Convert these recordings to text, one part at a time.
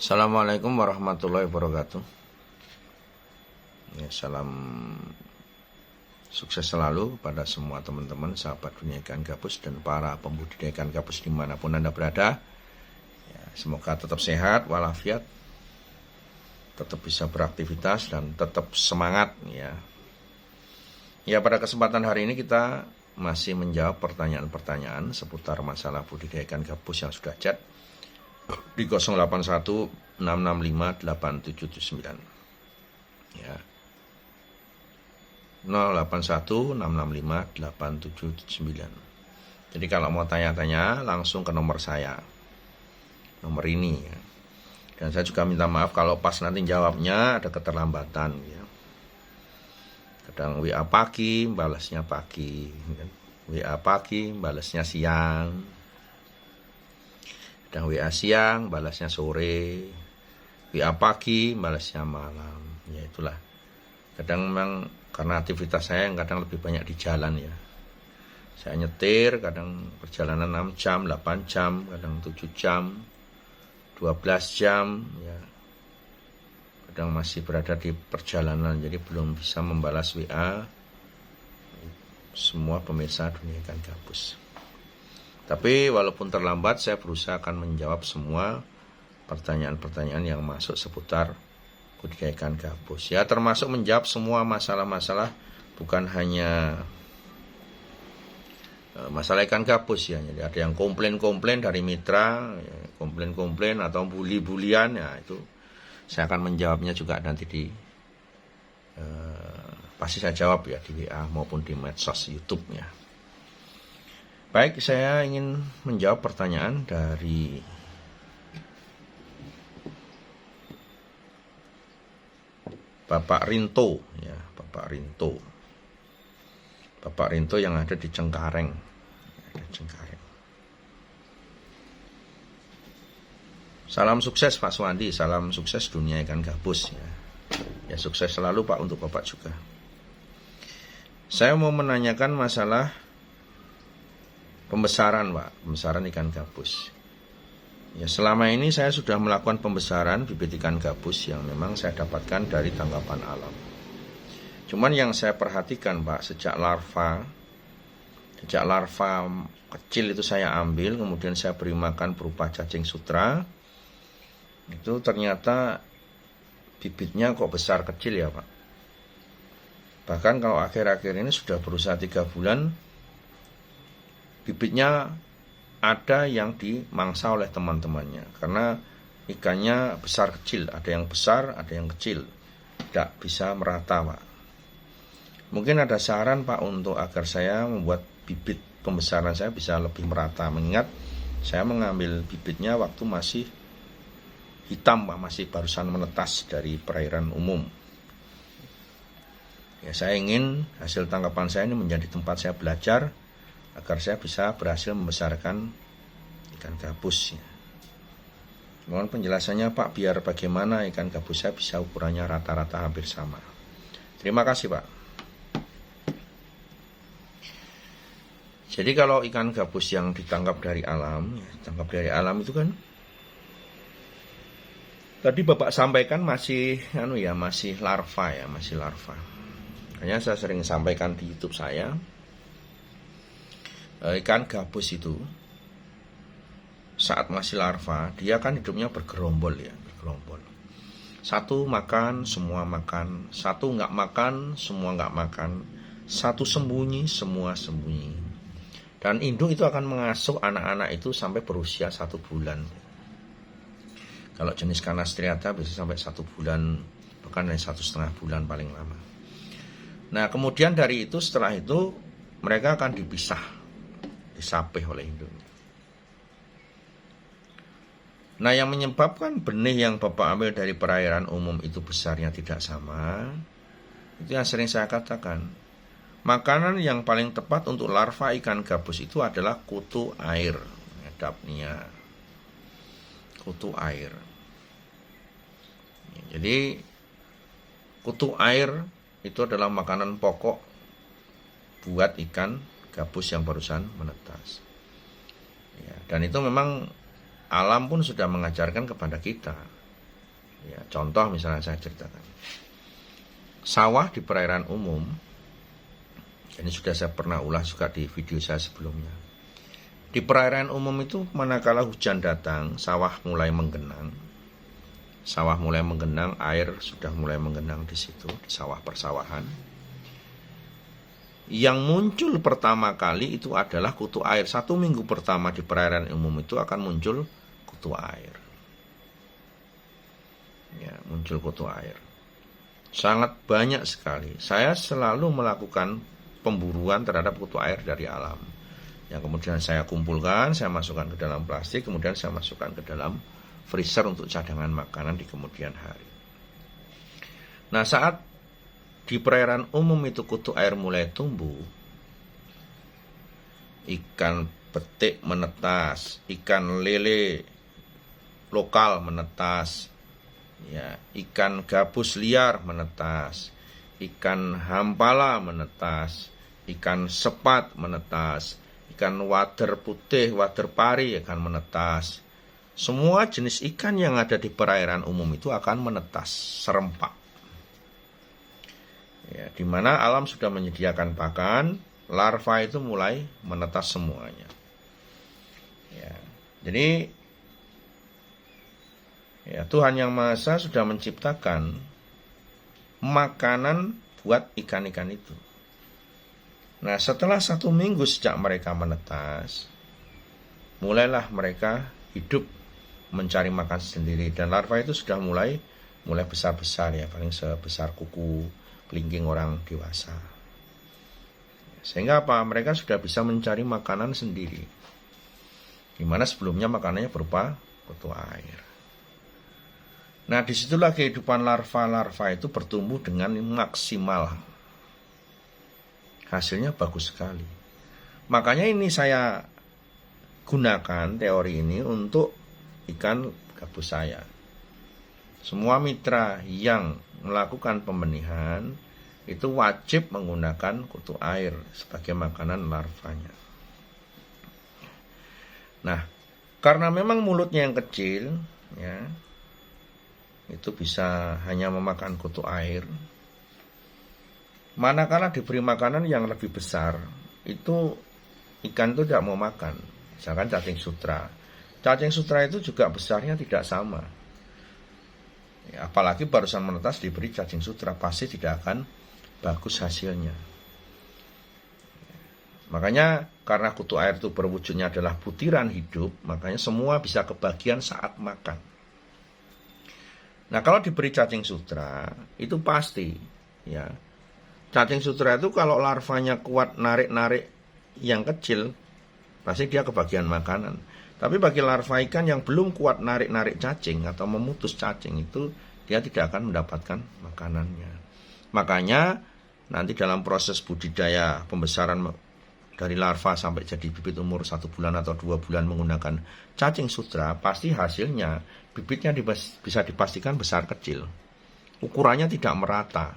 Assalamualaikum warahmatullahi wabarakatuh. Ya, salam sukses selalu pada semua teman-teman sahabat dunia ikan gabus dan para pembudidaya ikan gabus dimanapun Anda berada. Ya, semoga tetap sehat walafiat, tetap bisa beraktivitas dan tetap semangat ya. Ya, pada kesempatan hari ini kita masih menjawab pertanyaan-pertanyaan seputar masalah budidaya ikan gabus yang sudah chat di 0816658779 ya, 0816658779. Jadi kalau mau tanya-tanya langsung ke nomor saya, nomor ini ya. Dan saya juga minta maaf kalau pas nanti jawabnya ada keterlambatan ya. Kadang WA pagi balasnya pagi, WA pagi balasnya siang, dan WA siang balasnya sore, WA pagi balasnya malam. Ya itulah. Kadang memang karena aktivitas saya yang kadang lebih banyak di jalan ya. Saya nyetir, kadang perjalanan 6 jam, 8 jam, kadang 7 jam, 12 jam ya. Kadang masih berada di perjalanan, jadi belum bisa membalas WA semua pemirsa dunia ikan gabus. Tapi walaupun terlambat, saya berusaha akan menjawab semua pertanyaan-pertanyaan yang masuk seputar budidaya ikan gabus. Ya, termasuk menjawab semua masalah-masalah, bukan hanya masalah ikan gabus ya. Jadi ada yang komplain-komplain dari mitra, ya, komplain-komplain atau bully-bulian, ya itu saya akan menjawabnya juga nanti di pasti saya jawab ya di WA maupun di medsos YouTube-nya. Baik, saya ingin menjawab pertanyaan dari Bapak Rinto ya, Bapak Rinto. Bapak Rinto yang ada di Cengkareng. Salam sukses Pak Suwandi, salam sukses dunia ikan gabus ya. Ya sukses selalu Pak untuk Bapak juga. Saya mau menanyakan masalah pembesaran Pak, pembesaran ikan gabus. Ya, selama ini saya sudah melakukan pembesaran bibit ikan gabus yang memang saya dapatkan dari tangkapan alam. Cuman yang saya perhatikan Pak, sejak larva kecil itu saya ambil, kemudian saya beri makan berupa cacing sutra, itu ternyata bibitnya kok besar kecil ya Pak. Bahkan kalau akhir-akhir ini sudah berusaha 3 bulan, bibitnya ada yang dimangsa oleh teman-temannya karena ikannya besar kecil, ada yang besar, ada yang kecil, tidak bisa merata Pak. Mungkin ada saran Pak untuk agar saya membuat bibit pembesaran saya bisa lebih merata, mengingat saya mengambil bibitnya waktu masih hitam Pak, masih barusan menetas dari perairan umum. Ya, saya ingin hasil tangkapan saya ini menjadi tempat saya belajar agar saya bisa berhasil membesarkan ikan gabus ya. Mohon penjelasannya Pak, biar bagaimana ikan gabus saya bisa ukurannya rata-rata hampir sama. Terima kasih Pak. Jadi kalau ikan gabus yang ditangkap dari alam, ditangkap dari alam itu kan tadi Bapak sampaikan masih masih larva ya, masih larva. Makanya saya sering sampaikan di YouTube saya, ikan gabus itu saat masih larva dia kan hidupnya bergerombol ya, bergerombol. Satu makan, semua makan. Satu nggak makan, semua nggak makan. Satu sembunyi, semua sembunyi. Dan induk itu akan mengasuh anak-anak itu sampai berusia 1 bulan. Kalau jenis Canis striata bisa sampai 1 bulan, bahkan 1,5 bulan paling lama. Nah kemudian dari itu, setelah itu mereka akan dipisah, disapih oleh induknya. Nah yang menyebabkan benih yang Bapak ambil dari perairan umum itu besarnya tidak sama, itu yang sering saya katakan. Makanan yang paling tepat untuk larva ikan gabus itu adalah kutu air, Dapnia, kutu air. Jadi kutu air itu adalah makanan pokok buat ikan gabus yang barusan menetas ya, dan itu memang alam pun sudah mengajarkan kepada kita Ya, contoh misalnya saya ceritakan. Sawah di perairan umum, ini sudah saya pernah ulas juga di video saya sebelumnya. Di perairan umum itu manakala hujan datang, sawah mulai menggenang. Sawah mulai menggenang, air sudah mulai menggenang di situ, di sawah persawahan. Yang muncul pertama kali itu adalah kutu air. 1 minggu pertama di perairan umum itu akan muncul kutu air. Ya, muncul kutu air. Sangat banyak sekali. Saya selalu melakukan pemburuan terhadap kutu air dari alam. Yang kemudian saya kumpulkan, saya masukkan ke dalam plastik, kemudian saya masukkan ke dalam freezer untuk cadangan makanan di kemudian hari. Nah, saat di perairan umum itu kutu air mulai tumbuh, ikan petik menetas, ikan lele lokal menetas, ya, ikan gabus liar menetas, ikan hampala menetas, ikan sepat menetas, ikan wader putih, wader pari akan menetas. Semua jenis ikan yang ada di perairan umum itu akan menetas serempak. Ya, di mana alam sudah menyediakan pakan, larva itu mulai menetas semuanya. Ya, jadi ya, Tuhan Yang Maha Esa sudah menciptakan makanan buat ikan-ikan itu. Nah, setelah 1 minggu sejak mereka menetas, mulailah mereka hidup mencari makan sendiri, dan larva itu sudah mulai besar-besar, ya, paling sebesar kuku kelingking orang dewasa. Sehingga apa? Mereka sudah bisa mencari makanan sendiri. Dimana sebelumnya makanannya berupa kutu air. Nah, disitulah kehidupan larva-larva itu bertumbuh dengan maksimal. Hasilnya bagus sekali. Makanya ini saya gunakan teori ini untuk ikan gabus saya. Semua mitra yang melakukan pembenihan itu wajib menggunakan kutu air sebagai makanan larvanya. Nah, karena memang mulutnya yang kecil, ya, itu bisa hanya memakan kutu air. Manakala diberi makanan yang lebih besar, itu ikan itu tidak mau makan. Misalkan cacing sutra. Cacing sutra itu juga besarnya tidak sama. Ya, apalagi barusan menetas diberi cacing sutra, pasti tidak akan bagus hasilnya. Makanya karena kutu air itu berwujudnya adalah butiran hidup, makanya semua bisa kebagian saat makan. Nah, kalau diberi cacing sutra, itu pasti, ya, cacing sutra itu kalau larvanya kuat narik-narik yang kecil, pasti dia kebagian makanan. Tapi bagi larva ikan yang belum kuat narik-narik cacing atau memutus cacing, itu dia tidak akan mendapatkan makanannya. Makanya nanti dalam proses budidaya pembesaran dari larva sampai jadi bibit umur 1 bulan atau 2 bulan menggunakan cacing sutra, pasti hasilnya bibitnya bisa dipastikan besar kecil. Ukurannya tidak merata.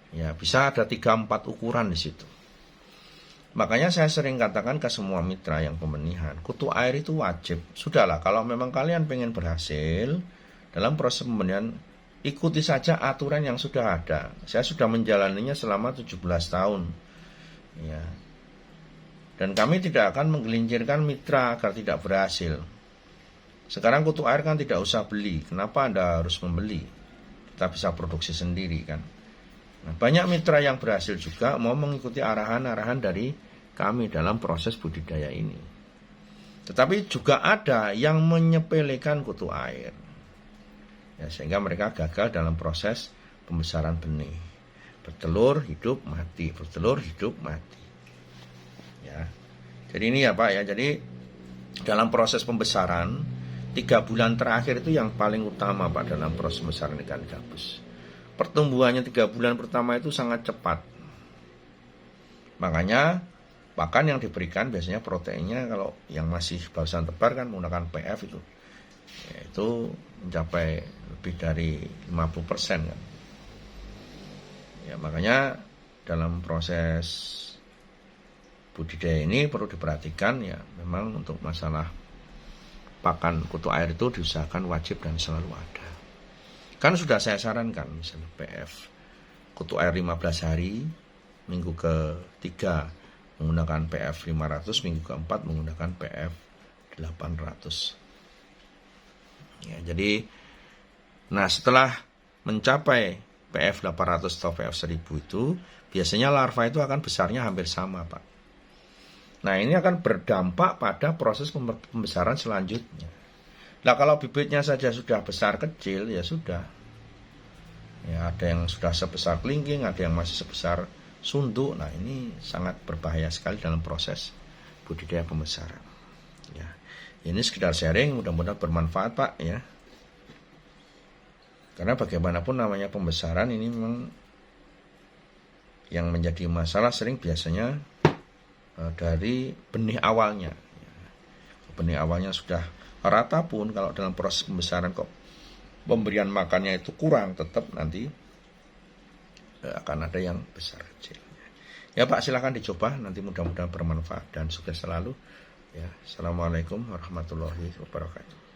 Ya, bisa ada 3-4 ukuran di situ. Makanya saya sering katakan ke semua mitra yang pembenihan, kutu air itu wajib. Sudahlah, kalau memang kalian pengen berhasil dalam proses pembenihan, ikuti saja aturan yang sudah ada. Saya sudah menjalaninya selama 17 tahun. Ya. Dan kami tidak akan menggelincirkan mitra agar tidak berhasil. Sekarang kutu air kan tidak usah beli. Kenapa Anda harus membeli? Kita bisa produksi sendiri kan. Nah, banyak mitra yang berhasil juga mau mengikuti arahan-arahan dari kami dalam proses budidaya ini. Tetapi juga ada yang menyepelekan kutu air, ya, sehingga mereka gagal dalam proses pembesaran benih. Bertelur, hidup, mati. Bertelur, hidup, mati. Ya. Jadi ini ya Pak ya. Jadi dalam proses pembesaran 3 bulan terakhir itu yang paling utama Pak dalam proses pembesaran ikan gabus. Pertumbuhannya 3 bulan pertama itu sangat cepat. Makanya pakan yang diberikan biasanya proteinnya kalau yang masih barusan tebar kan menggunakan PF itu, yaitu mencapai lebih dari 50% kan. Ya, makanya dalam proses budidaya ini perlu diperhatikan ya, memang untuk masalah pakan kutu air itu diusahakan wajib dan selalu ada. Kan sudah saya sarankan, misalnya PF kutu air 15 hari, minggu ke-3 menggunakan PF 500, minggu ke-4 menggunakan PF 800. Ya, jadi nah setelah mencapai PF 800 atau PF 1000 itu biasanya larva itu akan besarnya hampir sama, Pak. Nah, ini akan berdampak pada proses pembesaran selanjutnya. Nah, kalau bibitnya saja sudah besar kecil, ya sudah. Ya, ada yang sudah sebesar kelingking, ada yang masih sebesar sunduk. Nah, ini sangat berbahaya sekali dalam proses budidaya pembesaran. Ya, ini sekedar sharing, mudah-mudahan bermanfaat, Pak, ya. Karena bagaimanapun namanya pembesaran ini memang yang menjadi masalah sering biasanya dari benih awalnya. Benih awalnya sudah rata pun kalau dalam proses pembesaran kok pemberian makannya itu kurang, tetap nanti akan ada yang besar kecil. Ya Pak, silakan dicoba, nanti mudah-mudahan bermanfaat dan sukses selalu. Ya, Assalamualaikum warahmatullahi wabarakatuh.